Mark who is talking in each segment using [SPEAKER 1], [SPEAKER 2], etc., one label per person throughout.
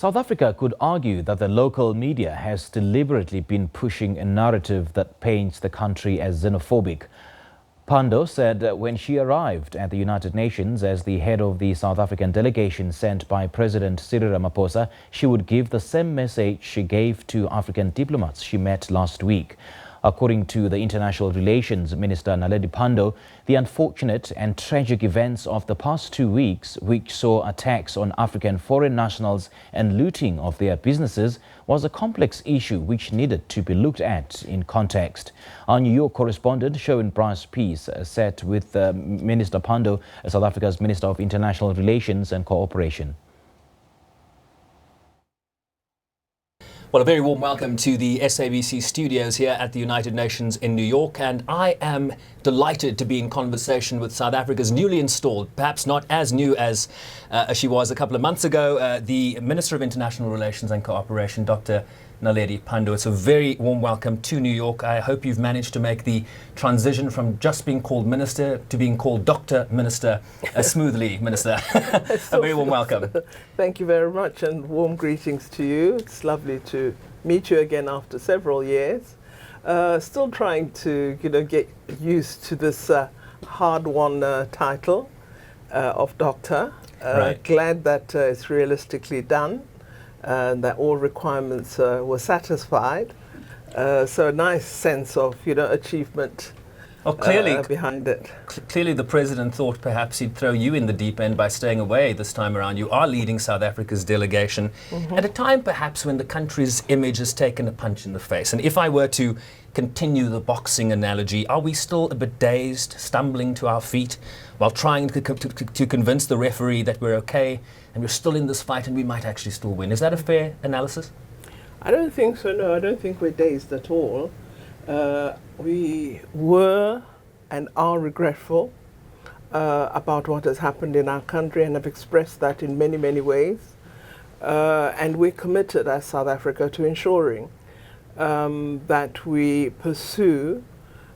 [SPEAKER 1] South Africa could argue that the local media has deliberately been pushing a narrative that paints the country as xenophobic. Pandor said when she arrived at the United Nations as the head of the South African delegation sent by President Cyril Ramaphosa, she would give the same message she gave to African diplomats she met last week. According to the International Relations Minister Naledi Pandor, the unfortunate and tragic events of the past 2 weeks, which saw attacks on African foreign nationals and looting of their businesses, was a complex issue which needed to be looked at in context. Our New York correspondent, Sherwin Bryce-Pease, sat with Minister Pandor, South Africa's Minister of International Relations and Cooperation.
[SPEAKER 2] Well, a very warm welcome to the SABC studios here at the United Nations in New York, and I am delighted to be in conversation with South Africa's newly installed, perhaps not as new as she was a couple of months ago, the Minister of International Relations and Cooperation, Dr Naledi Pandor. It's a very warm welcome to New York. I hope you've managed to make the transition from just being called Minister to being called Dr. Minister smoothly, Minister. A very warm welcome.
[SPEAKER 3] Thank you very much, and warm greetings to you. It's lovely to meet you again after several years. Still trying to, get used to this hard-won title of Doctor.
[SPEAKER 2] Right.
[SPEAKER 3] Glad that it's realistically done. That all requirements were satisfied. So a nice sense of, achievement behind it.
[SPEAKER 2] Clearly the President thought perhaps he'd throw you in the deep end by staying away this time around. You are leading South Africa's delegation at a time perhaps when the country's image has taken a punch in the face. And if I were to continue the boxing analogy, are we still a bit dazed, stumbling to our feet while trying to convince the referee that we're okay and we're still in this fight and we might actually still win? Is that a fair analysis?
[SPEAKER 3] I don't think so, no. I don't think we're dazed at all. We were and are regretful about what has happened in our country and have expressed that in many, many ways. And we're committed as South Africa to ensuring that we pursue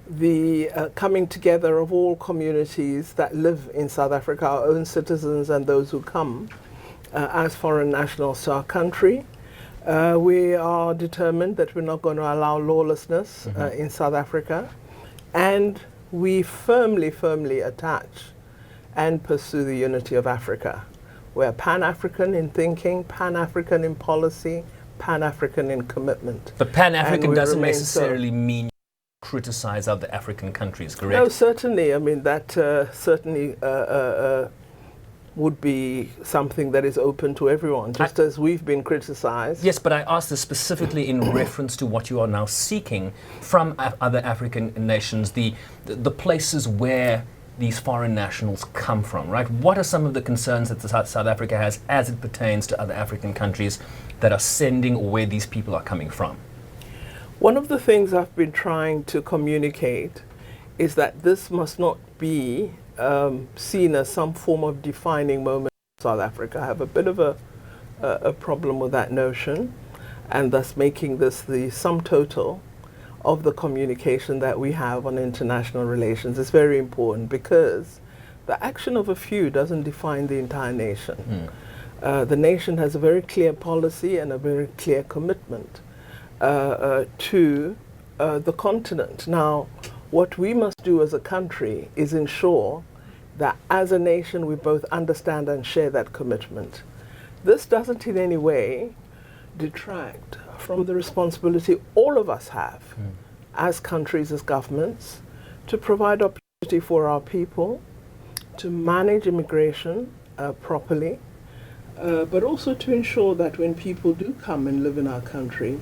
[SPEAKER 3] the coming together of all communities that live in South Africa, our own citizens and those who come as foreign nationals to our country. We are determined that we're not going to allow lawlessness in South Africa, and we firmly attach and pursue the unity of Africa. We're Pan-African in thinking, Pan-African in policy, Pan-African in commitment.
[SPEAKER 2] But Pan-African doesn't necessarily mean criticize other African countries, correct?
[SPEAKER 3] No, certainly. I mean, that certainly would be something that is open to everyone, just as we've been criticized.
[SPEAKER 2] Yes, but I asked this specifically in reference to what you are now seeking from other African nations, the places where these foreign nationals come from, right? What are some of the concerns that South Africa has as it pertains to other African countries that are sending or where these people are coming from?
[SPEAKER 3] One of the things I've been trying to communicate is that this must not be seen as some form of defining moment in South Africa. I have a bit of a problem with that notion, and thus making this the sum total of the communication that we have on international relations. Is very important because the action of a few doesn't define the entire nation. The nation has a very clear policy and a very clear commitment to the continent. Now, what we must do as a country is ensure that as a nation we both understand and share that commitment. This doesn't in any way detract from the responsibility all of us have as countries, as governments, to provide opportunity for our people, to manage immigration properly, but also to ensure that when people do come and live in our country,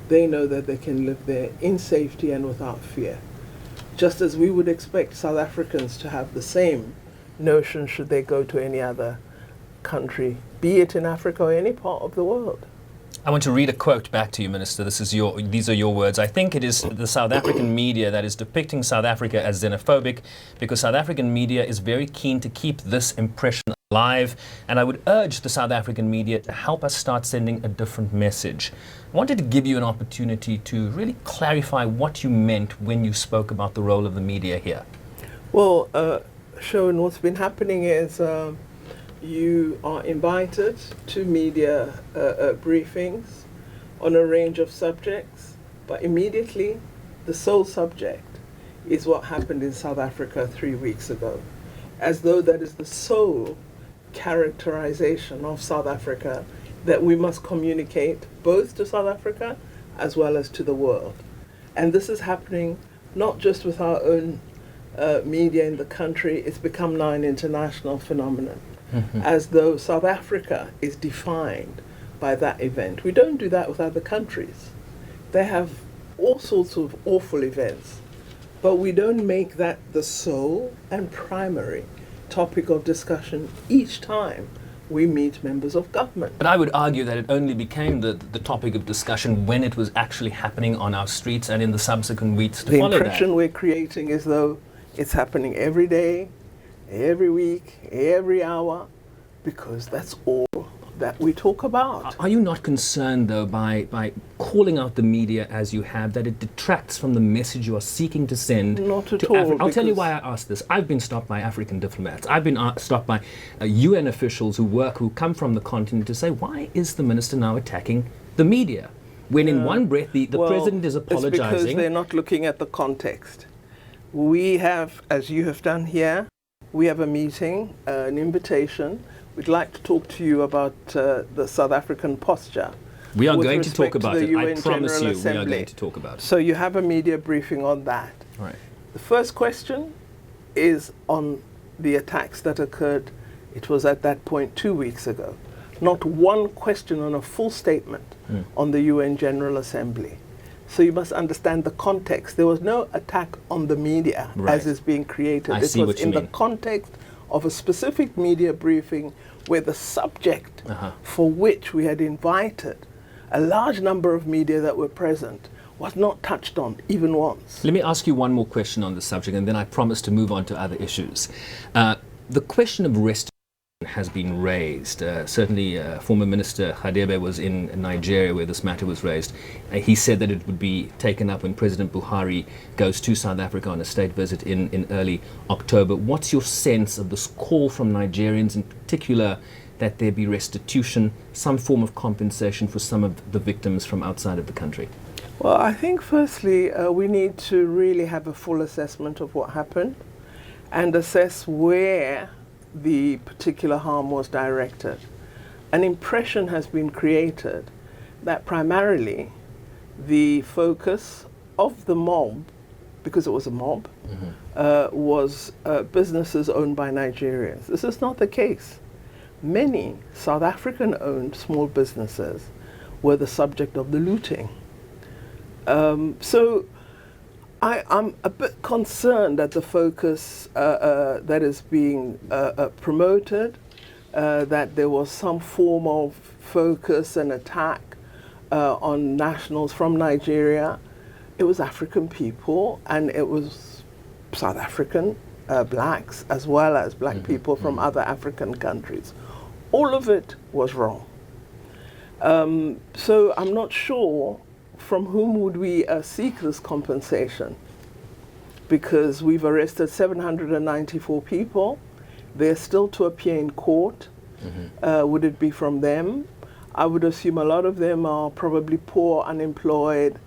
[SPEAKER 3] they know that they can live there in safety and without fear. Just as we would expect South Africans to have the same notion should they go to any other country, be it in Africa or any part of the world.
[SPEAKER 2] I want to read a quote back to you, Minister. These are your words. I think it is the South African media that is depicting South Africa as xenophobic because South African media is very keen to keep this impression alive, and I would urge the South African media to help us start sending a different message. I wanted to give you an opportunity to really clarify what you meant when you spoke about the role of the media here.
[SPEAKER 3] Well, Sherwin, what's been happening is you are invited to media briefings on a range of subjects, but immediately the sole subject is what happened in South Africa 3 weeks ago, as though that is the sole characterization of South Africa that we must communicate both to South Africa as well as to the world. And this is happening not just with our own media in the country, it's become now an international phenomenon, as though South Africa is defined by that event. We don't do that with other countries. They have all sorts of awful events, but we don't make that the sole and primary topic of discussion each time we meet members of government.
[SPEAKER 2] But I would argue that it only became the topic of discussion when it was actually happening on our streets and in the subsequent weeks to follow that.
[SPEAKER 3] The impression we're creating is though it's happening every day, every week, every hour, because that's all that we talk about.
[SPEAKER 2] Are you not concerned, though, by calling out the media as you have, that it detracts from the message you are seeking to send?
[SPEAKER 3] Not at all.
[SPEAKER 2] I'll tell you why I asked this. I've been stopped by African diplomats. I've been stopped by UN officials who come from the continent to say, why is the minister now attacking the media? When in one breath the president is apologizing.
[SPEAKER 3] It's because they're not looking at the context. We have, as you have done here, we have a meeting, an invitation. We'd like to talk to you about the South African posture.
[SPEAKER 2] We are going to talk about it. I
[SPEAKER 3] UN
[SPEAKER 2] promise
[SPEAKER 3] General
[SPEAKER 2] you,
[SPEAKER 3] Assembly.
[SPEAKER 2] we are going to talk about it.
[SPEAKER 3] So you have a media briefing on that.
[SPEAKER 2] Right.
[SPEAKER 3] The first question is on the attacks that occurred, it was at that point 2 weeks ago. Not one question on a full statement on the UN General Assembly. So you must understand the context. There was no attack on the media as is being created.
[SPEAKER 2] I see
[SPEAKER 3] it was
[SPEAKER 2] what you
[SPEAKER 3] in
[SPEAKER 2] mean.
[SPEAKER 3] the context of a specific media briefing where the subject for which we had invited a large number of media that were present was not touched on even once.
[SPEAKER 2] Let me ask you one more question on the subject, and then I promise to move on to other issues. The question of restitution has been raised. Certainly, former Minister Hadebe was in Nigeria where this matter was raised. He said that it would be taken up when President Buhari goes to South Africa on a state visit in early October. What's your sense of this call from Nigerians in particular that there be restitution, some form of compensation for some of the victims from outside of the country?
[SPEAKER 3] Well, I think firstly, we need to really have a full assessment of what happened and assess where the particular harm was directed. An impression has been created that primarily the focus of the mob, because it was a mob, was businesses owned by Nigerians. This is not the case. Many South African-owned small businesses were the subject of the looting. So I'm a bit concerned at the focus that is being promoted, that there was some form of focus and attack on nationals from Nigeria. It was African people, and it was South African blacks as well as black people from other African countries. All of it was wrong. So I'm not sure from whom would we seek this compensation, because we've arrested 794 people. They're still to appear in court. Would it be from them? I would assume a lot of them are probably poor, unemployed,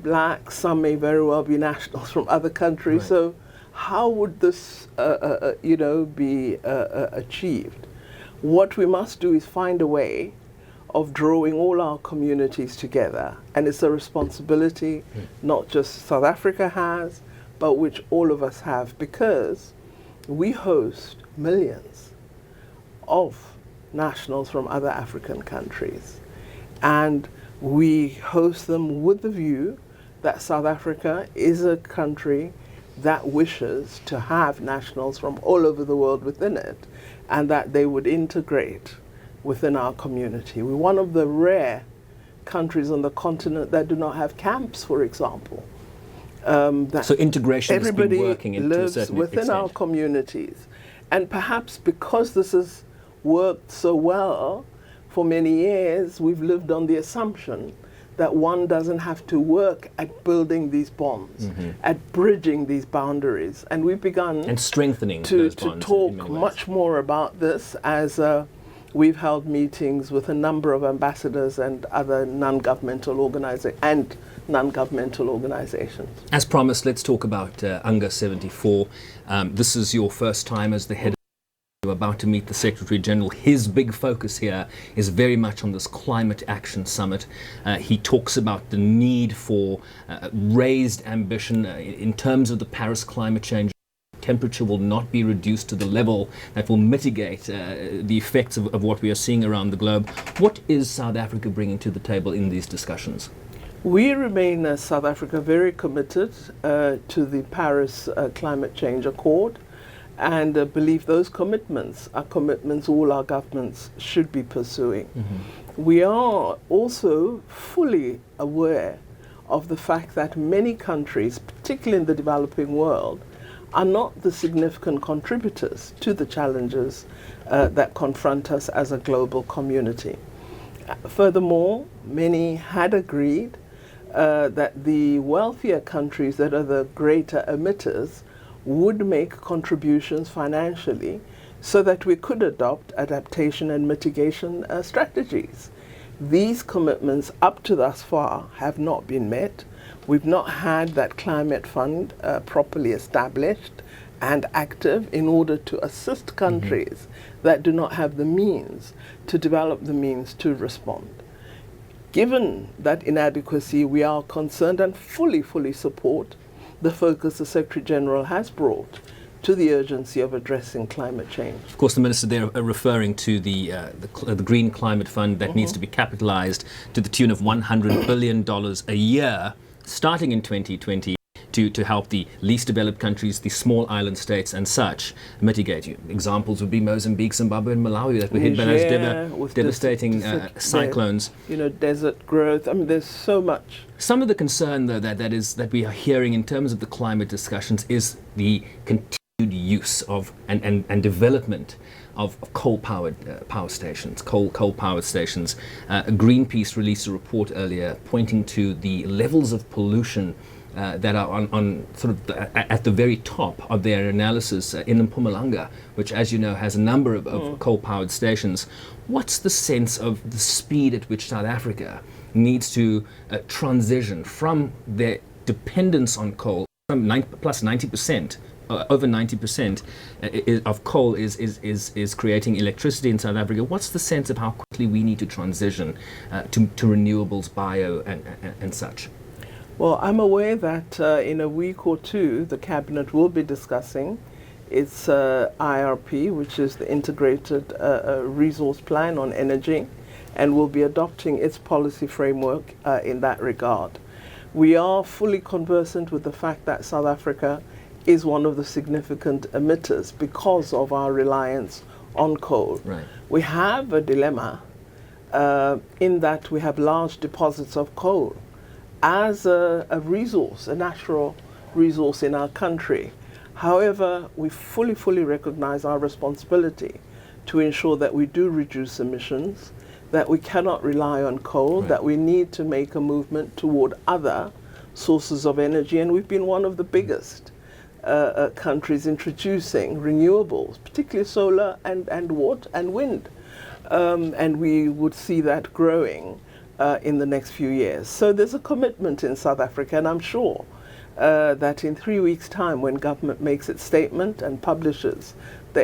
[SPEAKER 3] blacks. Some may very well be nationals from other countries. So how would this be achieved? What we must do is find a way of drawing all our communities together. And it's a responsibility not just South Africa has, but which all of us have, because we host millions of nationals from other African countries. And we host them with the view that South Africa is a country that wishes to have nationals from all over the world within it, and that they would integrate within our community. We're one of the rare countries on the continent that do not have camps, for example.
[SPEAKER 2] So integration has been working to a
[SPEAKER 3] lives
[SPEAKER 2] certain
[SPEAKER 3] within
[SPEAKER 2] extent.
[SPEAKER 3] our communities. And perhaps because this has worked so well for many years, we've lived on the assumption that one doesn't have to work at building these bonds, at bridging these boundaries. And we've begun
[SPEAKER 2] and strengthening
[SPEAKER 3] to
[SPEAKER 2] those bonds
[SPEAKER 3] talk
[SPEAKER 2] in many ways.
[SPEAKER 3] much more about this as we've held meetings with a number of ambassadors and other non-governmental organizations.
[SPEAKER 2] As promised, let's talk about UNGA 74. This is your first time as the head. You're about to meet the Secretary General. His big focus here is very much on this climate action summit. He talks about the need for raised ambition in terms of the Paris climate change. Temperature will not be reduced to the level that will mitigate the effects of what we are seeing around the globe. What is South Africa bringing to the table in these discussions?
[SPEAKER 3] We remain, as South Africa, very committed to the Paris Climate Change Accord, and believe those commitments are commitments all our governments should be pursuing. We are also fully aware of the fact that many countries, particularly in the developing world, are not the significant contributors to the challenges that confront us as a global community. Furthermore, many had agreed that the wealthier countries that are the greater emitters would make contributions financially so that we could adopt adaptation and mitigation strategies. These commitments up to thus far have not been met. We've not had that climate fund properly established and active in order to assist countries that do not have the means to develop the means to respond. Given that inadequacy, we are concerned and fully support the focus the Secretary General has brought to the urgency of addressing climate change.
[SPEAKER 2] Of course, the Minister there are referring to the Green Climate Fund that needs to be capitalized to the tune of $100 billion a year, starting in 2020, to help the least developed countries, the small island states and such, mitigate. Examples would be Mozambique, Zimbabwe and Malawi that were hit by those devastating cyclones.
[SPEAKER 3] You know, desert growth. I mean, there's so much.
[SPEAKER 2] Some of the concern, though, that we are hearing in terms of the climate discussions is the continued use of and development of coal-powered power stations, coal-powered stations. Greenpeace released a report earlier pointing to the levels of pollution that are on sort of at the very top of their analysis in Mpumalanga, which, as you know, has a number of coal-powered stations. What's the sense of the speed at which South Africa needs to transition from their dependence on coal, from plus 90%, over 90% of coal is creating electricity in South Africa? What's the sense of how quickly we need to transition to renewables, bio and such?
[SPEAKER 3] Well, I'm aware that in a week or two, the Cabinet will be discussing its IRP, which is the Integrated Resource Plan on Energy, and will be adopting its policy framework in that regard. We are fully conversant with the fact that South Africa is one of the significant emitters because of our reliance on coal.
[SPEAKER 2] Right.
[SPEAKER 3] We have a dilemma in that we have large deposits of coal as a resource, a natural resource in our country. However, we fully recognize our responsibility to ensure that we do reduce emissions, that we cannot rely on coal, that we need to make a movement toward other sources of energy, and we've been one of the biggest countries introducing renewables, particularly solar and water and wind, and we would see that growing in the next few years. So there's a commitment in South Africa, and I'm sure that in 3 weeks' time, when government makes its statement and publishes the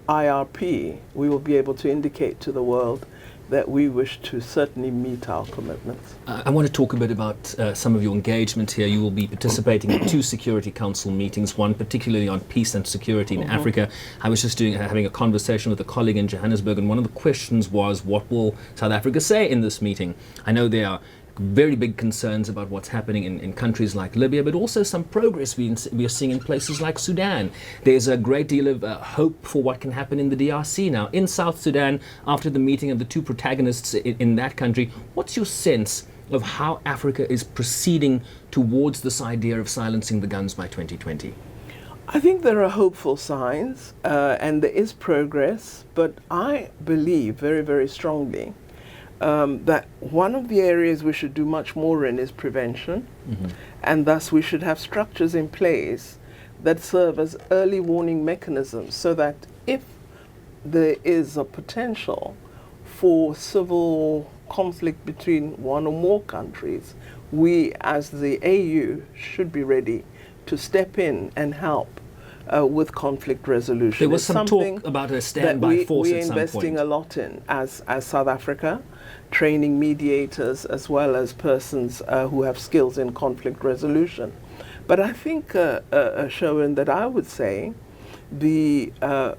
[SPEAKER 3] IRP, we will be able to indicate to the world that we wish to certainly meet our commitments.
[SPEAKER 2] I want to talk a bit about some of your engagement here. You will be participating in 2 Security Council meetings, one particularly on peace and security in Africa. I was just having a conversation with a colleague in Johannesburg, and one of the questions was, what will South Africa say in this meeting? I know there are very big concerns about what's happening in countries like Libya, but also some progress we are seeing in places like Sudan. There's a great deal of hope for what can happen in the DRC now. In South Sudan, after the meeting of the 2 protagonists in that country, what's your sense of how Africa is proceeding towards this idea of silencing the guns by 2020?
[SPEAKER 3] I think there are hopeful signs and there is progress, but I believe very strongly that one of the areas we should do much more in is prevention, and thus we should have structures in place that serve as early warning mechanisms so that if there is a potential for civil conflict between one or more countries, we as the AU should be ready to step in and help with conflict resolution.
[SPEAKER 2] There was some talk about a standby force at some point.
[SPEAKER 3] We're investing a lot in as South Africa, training mediators as well as persons who have skills in conflict resolution. But I think, Sherwin, that I would say the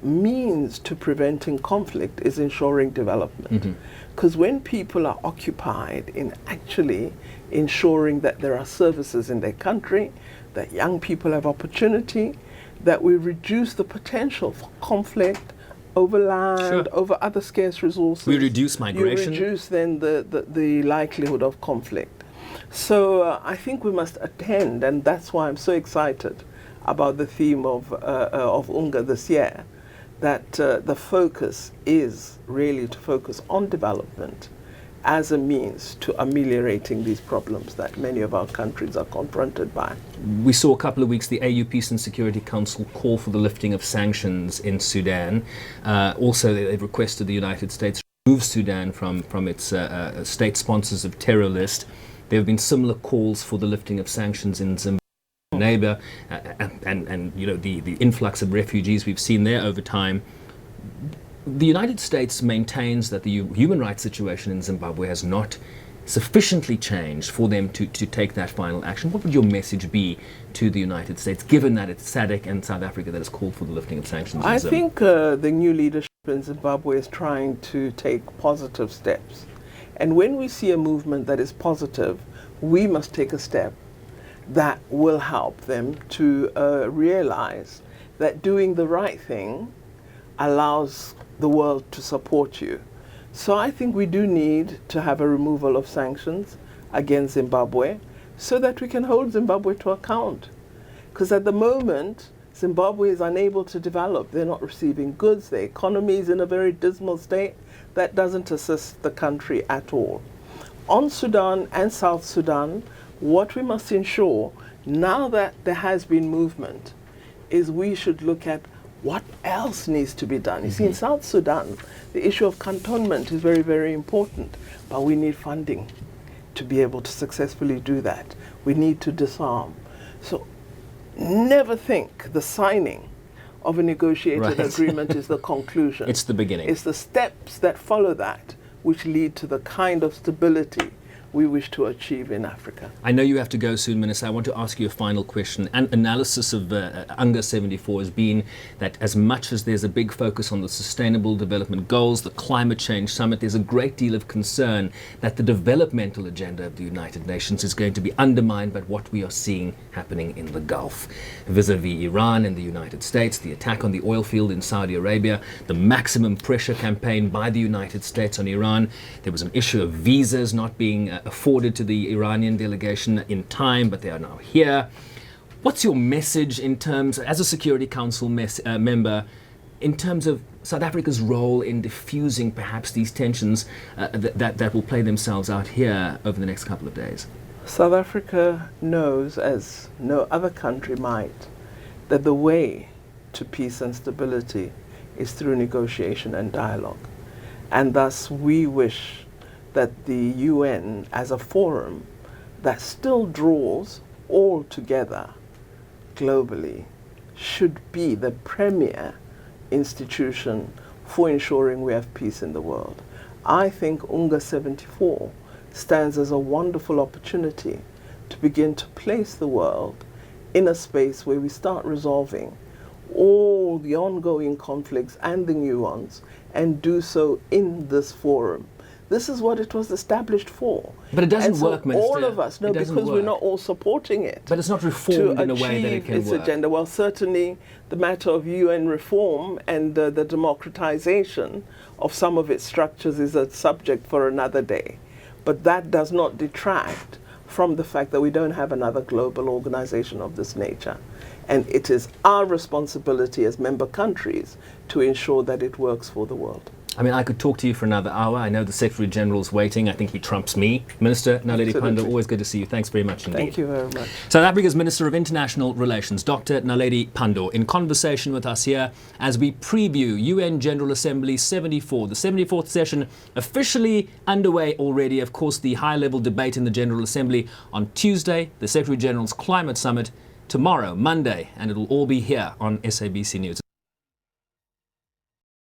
[SPEAKER 3] means to preventing conflict is ensuring development. Because when people are occupied in actually ensuring that there are services in their country, that young people have opportunity, that we reduce the potential for conflict over land, over other scarce resources.
[SPEAKER 2] We reduce migration.
[SPEAKER 3] You reduce then the likelihood of conflict. So I think we must attend, and that's why I'm so excited about the theme of UNGA this year, that the focus is really to focus on development as a means to ameliorating these problems that many of our countries are confronted by.
[SPEAKER 2] We saw a couple of weeks the AU Peace and Security Council call for the lifting of sanctions in Sudan. Also, they've requested the United States remove Sudan from its state sponsors of terror list. There have been similar calls for the lifting of sanctions in Zimbabwe, neighbor, and you know the influx of refugees we've seen there over time. The United States maintains that the human rights situation in Zimbabwe has not sufficiently changed for them to take that final action. What would your message be to the United States, given that it's SADC and South Africa that has called for the lifting of sanctions?
[SPEAKER 3] I think the new leadership in Zimbabwe is trying to take positive steps. And when we see a movement that is positive, we must take a step that will help them to realize that doing the right thing allows the world to support you. So I think we do need to have a removal of sanctions against Zimbabwe so that we can hold Zimbabwe to account. Because at the moment, Zimbabwe is unable to develop. They're not receiving goods. The economy is in a very dismal state. That doesn't assist the country at all. On Sudan and South Sudan, what we must ensure, now that there has been movement, is we should look at what else needs to be done. You see, in South Sudan, the issue of cantonment is very, very important, but we need funding to be able to successfully do that. We need to disarm. So never think the signing of a negotiated agreement is the conclusion.
[SPEAKER 2] It's the beginning.
[SPEAKER 3] It's the steps that follow that which lead to the kind of stability we wish to achieve in Africa.
[SPEAKER 2] I know you have to go soon, Minister. I want to ask you a final question. An analysis of UNGA 74 has been that as much as there's a big focus on the Sustainable Development Goals, the Climate Change Summit, there's a great deal of concern that the developmental agenda of the United Nations is going to be undermined by what we are seeing happening in the Gulf. Vis-a-vis Iran and the United States, the attack on the oil field in Saudi Arabia, the maximum pressure campaign by the United States on Iran. There was an issue of visas not being afforded to the Iranian delegation in time, but they are now here. What's your message in terms, as a Security Council member, in terms of South Africa's role in diffusing perhaps these tensions that will play themselves out here over the next couple of days?
[SPEAKER 3] South Africa knows, as no other country might, that the way to peace and stability is through negotiation and dialogue. And thus we wish that the UN, as a forum that still draws all together globally, should be the premier institution for ensuring we have peace in the world. I think UNGA 74 stands as a wonderful opportunity to begin to place the world in a space where we start resolving all the ongoing conflicts and the new ones, and do so in this forum. This is what it was established for.
[SPEAKER 2] But it doesn't work, Minister.
[SPEAKER 3] All of us, no, because we're not all supporting it.
[SPEAKER 2] But it's not reformed in a way that it can
[SPEAKER 3] its
[SPEAKER 2] work.
[SPEAKER 3] Agenda. Well, certainly the matter of UN reform and the democratization of some of its structures is a subject for another day. But that does not detract from the fact that we don't have another global organization of this nature. And it is our responsibility as member countries to ensure that it works for the world.
[SPEAKER 2] I mean, I could talk to you for another hour. I know the Secretary General's waiting. I think he trumps me. Minister Naledi Pandor, always good to see you. Thanks very much indeed.
[SPEAKER 3] Thank you very much.
[SPEAKER 2] South Africa's Minister of International Relations, Dr Naledi Pandor, in conversation with us here as we preview UN General Assembly 74. The 74th session officially underway already. Of course, the high-level debate in the General Assembly on Tuesday, the Secretary General's Climate Summit tomorrow, Monday, and it'll all be here on SABC News.